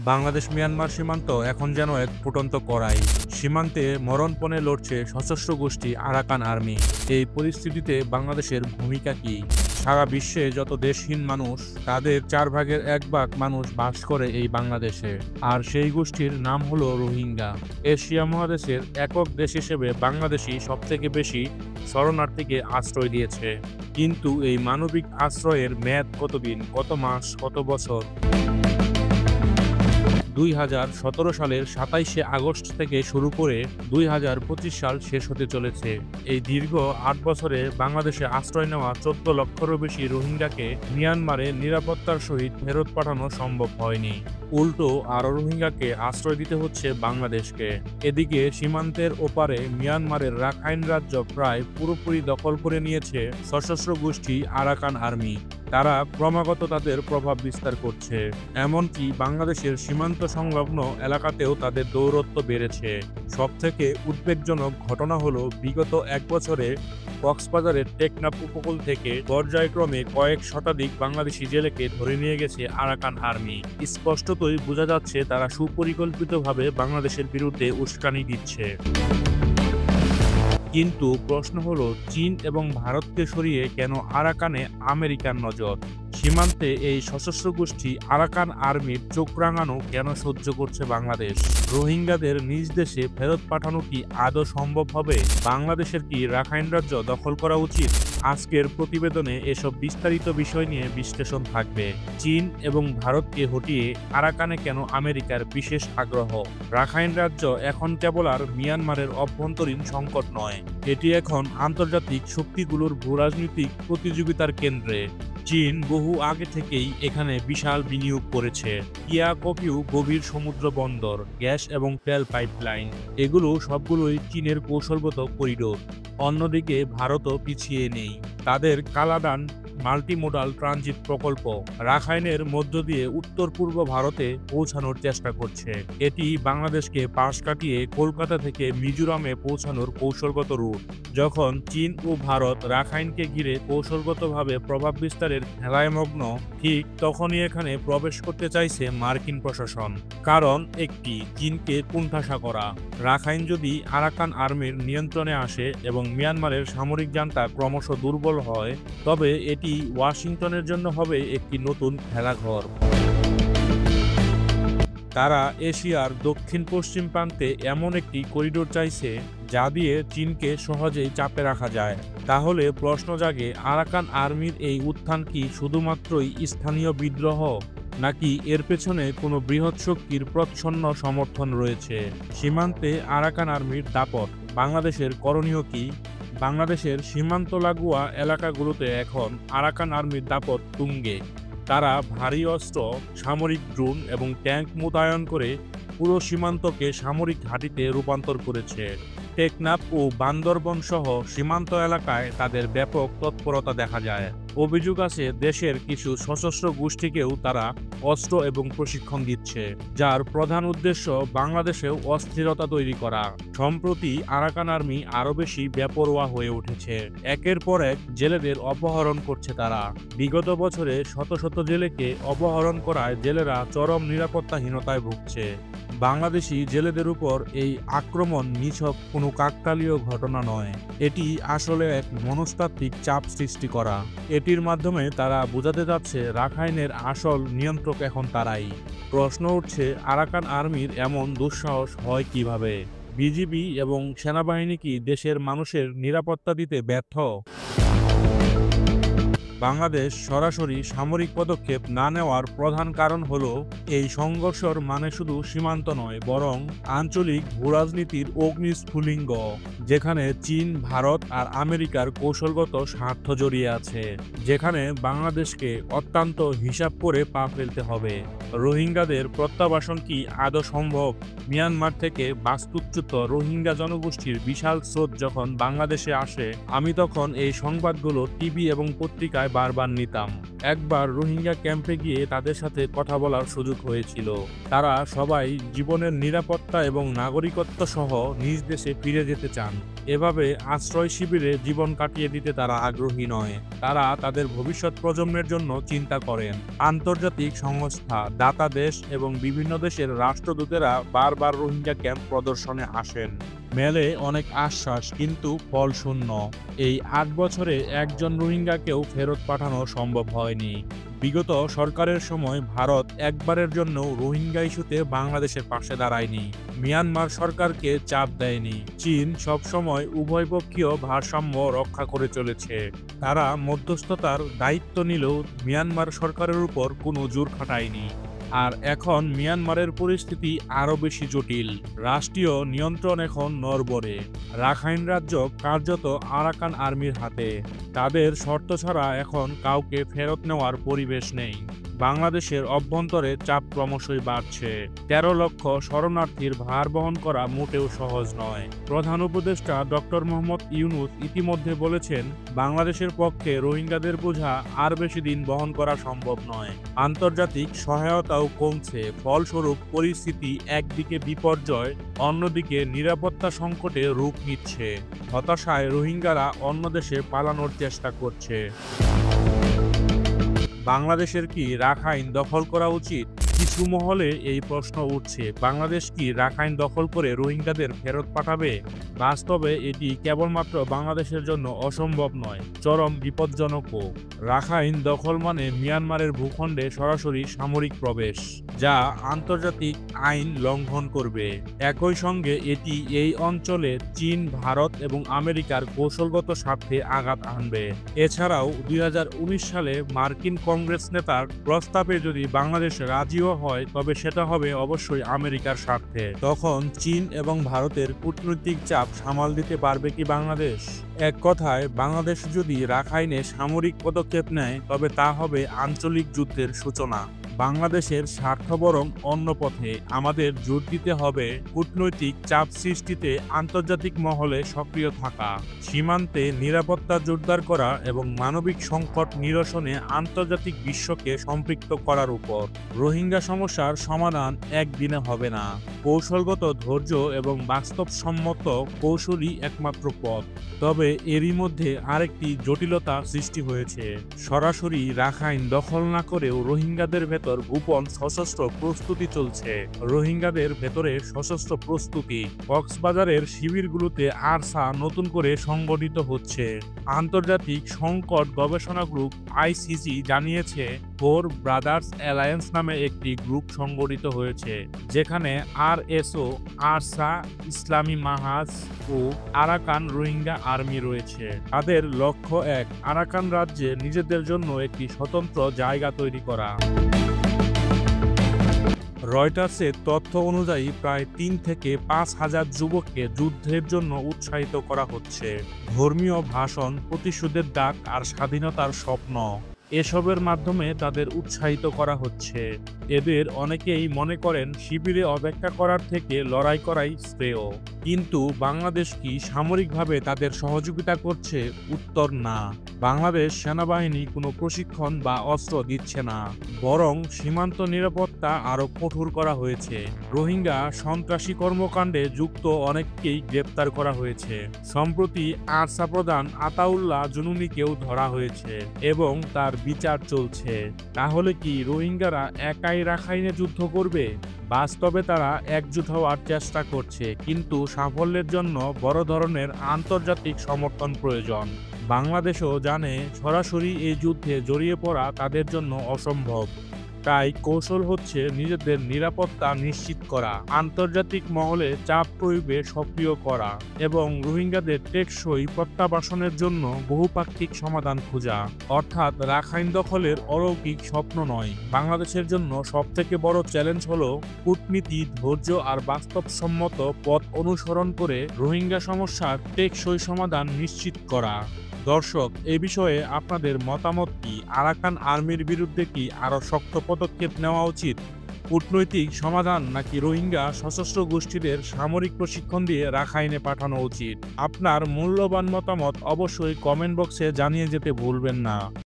Bangladesh Myanmar সীমান্ত এখন যেন এক ফুটন্ত কড়াই। সীমান্তে মরণপণে লড়ছে সশস্ত্র গোষ্ঠী আরাকান আর্মি। এই পরিস্থিতিতে বাংলাদেশের ভূমিকা কি? সারা বিশ্বে যত দেশহীন মানুষ, তাদের 1/4 মানুষ বাস করে এই বাংলাদেশে। আর সেই গোষ্ঠীর নাম হলো রোহিঙ্গা। এশিয়া মহাদেশের একক দেশ হিসেবে বাংলাদেশই সবথেকে বেশি শরণার্থীকে আশ্রয় দিয়েছে। কিন্তু এই মানবিক আশ্রয়ের মেয়াদ কতদিন, কত মাস, কত বছর? 2017 সালের 27শে আগস্ট থেকে শুরু করে 2025 সাল শেষ হতে চলেছে। এই দীর্ঘ 8 বছরে বাংলাদেশে আশ্রয় নেওয়া 14 লক্ষেরও বেশি রোহিঙ্গাকে মিয়ানমারে নিরাপত্তার সহিত ফেরত পাঠানো সম্ভব হয়নি। উল্টো আরও রোহিঙ্গাকে আশ্রয় দিতে হচ্ছে বাংলাদেশকে। এদিকে সীমান্তের ওপারে মিয়ানমারের রাখাইন রাজ্য প্রায় পুরোপুরি দখল করে নিয়েছে সশস্ত্র গোষ্ঠী আরাকান আর্মি। তারা ক্রমাগত তাদের প্রভাব বিস্তার করছে। এমনকি বাংলাদেশের সীমান্ত সংলগ্ন এলাকাতেও তাদের দৌরত্ব বেড়েছে। সবথেকে উদ্বেগজনক ঘটনা হলো বিগত 1 বছরে কক্সবাজারের টেকনাফ উপকূল থেকে পর্যায়ক্রমে কয়েক শতাধিক বাংলাদেশি জেলেকে ধরে নিয়ে গেছে আরাকান আর্মি। স্পষ্টতই বোঝা যাচ্ছে তারা সুপরিকল্পিতভাবে বাংলাদেশের বিরুদ্ধে উস্কানি দিচ্ছে। কিন্তু প্রশ্ন হলো, চীন এবং ভারতকে সরিয়ে কেন আরাকানে আমেরিকার নজর? সীমান্তে এই সশস্ত্র গোষ্ঠী আরাকান আর্মির চোখ রাঙানো কেন সহ্য করছে বাংলাদেশ? রোহিঙ্গাদের নিজ দেশে ফেরত পাঠানো কি আদৌ সম্ভব হবে? বাংলাদেশের কি রাখাইন রাজ্য দখল করা উচিত? আজকের প্রতিবেদনে এসব বিস্তারিত বিষয় নিয়ে বিশ্লেষণ থাকবে। চীন এবং ভারতকে হটিয়ে আরাকানে কেন আমেরিকার বিশেষ আগ্রহ? রাখাইন রাজ্য এখন কেবল আর মিয়ানমারের অভ্যন্তরীণ সংকট নয়, এটি এখন আন্তর্জাতিক শক্তিগুলোর ভূরাজনৈতিক প্রতিযোগিতার কেন্দ্রে। চীন বহু আগে থেকেই এখানে বিশাল বিনিয়োগ করেছে। ইয়াকপিউ গভীর সমুদ্র বন্দর, গ্যাস এবং তেল পাইপলাইন, এগুলো সবগুলোই চীনের কৌশলগত করিডোর। অন্যদিকে ভারতও পিছিয়ে নেই। তাদের কালাদান মাল্টিমোডাল ট্রানজিট প্রকল্প রাখাইনের মধ্য দিয়ে উত্তর পূর্ব ভারতে পৌঁছানোর চেষ্টা করছে। এটি বাংলাদেশকে পাশ কাটিয়ে কলকাতা থেকে মিজোরামে পৌঁছানোর কৌশলগত রুট। যখন চীন ও ভারত রাখাইনকে ঘিরে কৌশলগতভাবে প্রভাব বিস্তারের খেলায় মগ্ন, ঠিক তখনই এখানে প্রবেশ করতে চাইছে মার্কিন প্রশাসন। কারণ একটি, চীনকে কোণঠাসা করা। রাখাইন যদি আরাকান আর্মির নিয়ন্ত্রণে আসে এবং মিয়ানমারের সামরিক জান্তা ক্রমশ দুর্বল হয়, তবে এটি ওয়াশিংটনের জন্য হবে একটি নতুন খেলাঘর। তারা এশিয়ার দক্ষিণ পশ্চিম প্রান্তে এমন একটি করিডোর চাইছে যা দিয়ে চীনকে সহজেই চাপে রাখা যায়। তাহলে প্রশ্ন জাগে, আরাকান আর্মির এই উত্থান কি শুধুমাত্রই স্থানীয় বিদ্রোহ, নাকি এর পেছনে কোনো বৃহৎ শক্তির প্রচ্ছন্ন সমর্থন রয়েছে? সীমান্তে আরাকান আর্মির দাপট, বাংলাদেশের করণীয় কি? বাংলাদেশের সীমান্ত লাগোয়া এলাকাগুলোতে এখন আরাকান আর্মির দাপট তুঙ্গে। তারা ভারী অস্ত্র, সামরিক ড্রোন এবং ট্যাঙ্ক মোতায়েন করে পুরো সীমান্তকে সামরিক ঘাঁটিতে রূপান্তর করেছে। টেকনাফ ও বান্দরবন সহ সীমান্ত এলাকায় তাদের ব্যাপক তৎপরতা দেখা যায়। অভিযোগ আছে দেশের কিছু সশস্ত্র গোষ্ঠীকেও তারা অস্ত্র এবং প্রশিক্ষণ দিচ্ছে, যার প্রধান উদ্দেশ্য বাংলাদেশেও অস্থিরতা তৈরি করা। সম্প্রতি আরাকান আর্মি আরও বেশি বেপরোয়া হয়ে উঠেছে। একের পর এক জেলেদের অপহরণ করছে তারা। বিগত বছরে শত শত জেলেকে অপহরণ করায় জেলেরা চরম নিরাপত্তাহীনতায় ভুগছে। বাংলাদেশি জেলেদের উপর এই আক্রমণ নিছক কোনো কাকতালীয় ঘটনা নয়, এটি আসলে এক মনস্তাত্ত্বিক চাপ সৃষ্টি করা। এটির মাধ্যমে তারা বোঝাতে যাচ্ছে রাখাইনের আসল নিয়ন্ত্রক এখন তারাই। প্রশ্ন উঠছে, আরাকান আর্মির এমন দুঃসাহস হয় কিভাবে? বিজিবি এবং সেনাবাহিনী কি দেশের মানুষের নিরাপত্তা দিতে ব্যর্থ? বাংলাদেশ সরাসরি সামরিক পদক্ষেপ না নেওয়ার প্রধান কারণ হলো, এই সংঘর্ষের মানে শুধু সীমান্ত নয়, বরং আঞ্চলিক ভূরাজনীতির অগ্নিস্ফুলিঙ্গ, যেখানে চীন, ভারত আর আমেরিকার কৌশলগত স্বার্থ জড়িয়ে আছে, যেখানে বাংলাদেশকে অত্যন্ত হিসাব করে পা ফেলতে হবে। রোহিঙ্গাদের প্রত্যাবাসন কি আদৌ সম্ভব? মিয়ানমার থেকে বাস্তুচ্যুত রোহিঙ্গা জনগোষ্ঠীর বিশাল স্রোত যখন বাংলাদেশে আসে, আমি তখন এই সংবাদগুলো টিভি এবং পত্রিকায় বারবার নিতাম। একবার রোহিঙ্গা ক্যাম্পে গিয়ে তাদের সাথে কথা বলার সুযোগ হয়েছিল। তারা সবাই জীবনের নিরাপত্তা এবং নাগরিকত্ব সহ নিজ দেশে ফিরে যেতে চান। এভাবে আশ্রয় শিবিরে জীবন কাটিয়ে দিতে তারা আগ্রহী নয়। তারা তাদের ভবিষ্যৎ প্রজন্মের জন্য চিন্তা করেন। আন্তর্জাতিক সংস্থা, দাতা দেশ এবং বিভিন্ন দেশের রাষ্ট্রদূতেরা বারবার রোহিঙ্গা ক্যাম্প প্রদর্শনে আসেন। মেলে অনেক আশ্বাস, কিন্তু ফল শূন্য। এই ৮ বছরে একজন রোহিঙ্গাকেও ফেরত পাঠানো সম্ভব হয়নি। বিগত সরকারের সময় ভারত একবারের জন্য রোহিঙ্গা ইস্যুতে বাংলাদেশের পাশে দাঁড়ায়নি। মিয়ানমার সরকারকে চাপ দেয়নি। চীন সবসময় উভয়পক্ষীয় ভারসাম্য রক্ষা করে চলেছে। তারা মধ্যস্থতার দায়িত্ব নিলেও মিয়ানমার সরকারের উপর কোনো জোর খাটায়নি। আর এখন মিয়ানমারের পরিস্থিতি আরও বেশি জটিল। রাষ্ট্রীয় নিয়ন্ত্রণ এখন নড়বড়ে। রাখাইন রাজ্য কার্যত আরাকান আর্মির হাতে। তাদের শর্ত ছাড়া এখন কাউকে ফেরত নেওয়ার পরিবেশ নেই। বাংলাদেশের অভ্যন্তরে চাপ ক্রমশই বাড়ছে। ১৩ লক্ষ শরণার্থীর ভার বহন করা মোটেও সহজ নয়। প্রধান উপদেষ্টা ডক্টর মোহাম্মদ ইউনূস ইতিমধ্যে বলেছেন, বাংলাদেশের পক্ষে রোহিঙ্গাদের বোঝা আর বেশি দিন বহন করা সম্ভব নয়। আন্তর্জাতিক সহায়তাও কমছে। ফলস্বরূপ পরিস্থিতি একদিকে বিপর্যয়, অন্যদিকে নিরাপত্তা সংকটে রূপ নিচ্ছে। হতাশায় রোহিঙ্গারা অন্য দেশে পালানোর চেষ্টা করছে। বাংলাদেশের কি রাখাইন দখল করা উচিত? কিছু মহলে এই প্রশ্ন উঠছে, বাংলাদেশ কি রাখাইন দখল করে রোহিঙ্গাদের ফেরত পাঠাবে? বাস্তবে এটি কেবলমাত্র বাংলাদেশের জন্য অসম্ভব নয়, চরম বিপজ্জনকও। রাখাইন দখল মানে মিয়ানমারের ভূখণ্ডে সরাসরি সামরিক প্রবেশ, যা আন্তর্জাতিক আইন লঙ্ঘন করবে। একই সঙ্গে এটি এই অঞ্চলে চীন, ভারত এবং আমেরিকার কৌশলগত স্বার্থে আঘাত আনবে। এছাড়াও ২০১৯ সালে মার্কিন কংগ্রেস নেতার প্রস্তাবে যদি বাংলাদেশ রাজিও হয়, তবে সেটা হবে অবশ্যই আমেরিকার স্বার্থে। তখন চীন এবং ভারতের কূটনৈতিক চাপ সামাল দিতে পারবে কি বাংলাদেশ? এক কথায়, বাংলাদেশ যদি রাখাইনে সামরিক পদক্ষেপ নেয়, তবে তা হবে আঞ্চলিক যুদ্ধের সূচনা। বাংলাদেশের স্বার্থ বরং অন্য পথে। আমাদের জোর দিতে হবে কূটনৈতিক চাপ সৃষ্টিতে, আন্তর্জাতিক মহলে সক্রিয় থাকা, সীমান্তে নিরাপত্তা জোরদার করা এবং মানবিক সংকট নিরসনে আন্তর্জাতিক বিশ্বকে সম্পৃক্ত করার উপর। রোহিঙ্গা সমস্যার সমাধান একদিনে হবে না। কৌশলগত ধৈর্য এবং বাস্তবসম্মত কৌশলই একমাত্র পথ। তবে এরই মধ্যে আরেকটি জটিলতা সৃষ্টি হয়েছে। সরাসরি রাখাইন দখল না করেও রোহিঙ্গাদের ভেতর গোপন সশস্ত্র প্রস্তুতি চলছে। রোহিঙ্গাদের ভেতরে সশস্ত্র প্রস্তুতি। কক্সবাজারের শিবিরগুলোতে আরসা নতুন করে সংগঠিত হচ্ছে। আন্তর্জাতিক সংকট গবেষণা গ্রুপ ICG জানিয়েছে, 4 ব্রাদার্স অ্যালায়েন্স নামে একটি গ্রুপ সংগঠিত হয়েছে, যেখানে RSO, আরসা, ইসলামী মাহাজ ও আরাকান রোহিঙ্গা আর্মি রয়েছে। তাদের লক্ষ্য এক, আরাকান রাজ্যে নিজেদের জন্য একটি স্বতন্ত্র জায়গা তৈরি করা। রয়টার্সের তথ্য অনুযায়ী প্রায় ৩ থেকে ৫ হাজার যুবককে যুদ্ধের জন্য উৎসাহিত করা হচ্ছে। ধর্মীয় ভাষণ, প্রতিশোধের ডাক আর স্বাধীনতার স্বপ্ন, এসবের মাধ্যমে তাদের উৎসাহিত করা হচ্ছে। এদের অনেকেই মনে করেন শিবিরে অপেক্ষা করার থেকে লড়াই করাই শ্রেয়। কিন্তু বাংলাদেশ কি সামরিকভাবে তাদের সহযোগিতা করছে? উত্তর না। বাংলাদেশ সেনাবাহিনী কোনো প্রশিক্ষণ বা অস্ত্র দিচ্ছে না, বরং সীমান্ত নিরাপত্তা আরও কঠোর করা হয়েছে। রোহিঙ্গা সন্ত্রাসী কর্মকাণ্ডে যুক্ত অনেককেই গ্রেপ্তার করা হয়েছে। সম্প্রতি আরসা প্রধান আতাউল্লাহ জুনুনিকেও ধরা হয়েছে এবং তার বিচার চলছে। তাহলে কি রোহিঙ্গারা একাই রাখাইনে যুদ্ধ করবে? বাস্তবে তারা একজোট হওয়ার চেষ্টা করছে, কিন্তু সাফল্যের জন্য বড় ধরনের আন্তর্জাতিক সমর্থন প্রয়োজন। বাংলাদেশও জানে সরাসরি এই যুদ্ধে জড়িয়ে পড়া তাদের জন্য অসম্ভব। তাই কৌশল হচ্ছে নিজেদের নিরাপত্তা নিশ্চিত করা, আন্তর্জাতিক মহলে চাপ প্রয়োগে সক্রিয় করা এবং রোহিঙ্গাদের টেকসই প্রত্যাবাসনের জন্য বহুপাক্ষিক সমাধান খোঁজা। অর্থাৎ রাখাইন দখলের অলৌকিক স্বপ্ন নয়। বাংলাদেশের জন্য সবথেকে বড় চ্যালেঞ্জ হলো কূটনীতি, ধৈর্য আর বাস্তবসম্মত পথ অনুসরণ করে রোহিঙ্গা সমস্যার টেকসই সমাধান নিশ্চিত করা। দর্শক, এ বিষয়ে আপনাদের মতামত কি? আরাকান আর্মির বিরুদ্ধে কি আরও শক্ত পদক্ষেপ নেওয়া উচিত? কূটনৈতিক সমাধান নাকি রোহিঙ্গা সশস্ত্র গোষ্ঠীদের সামরিক প্রশিক্ষণ দিয়ে রাখাইনে পাঠানো উচিত? আপনার মূল্যবান মতামত অবশ্যই কমেন্ট বক্সে জানিয়ে যেতে ভুলবেন না।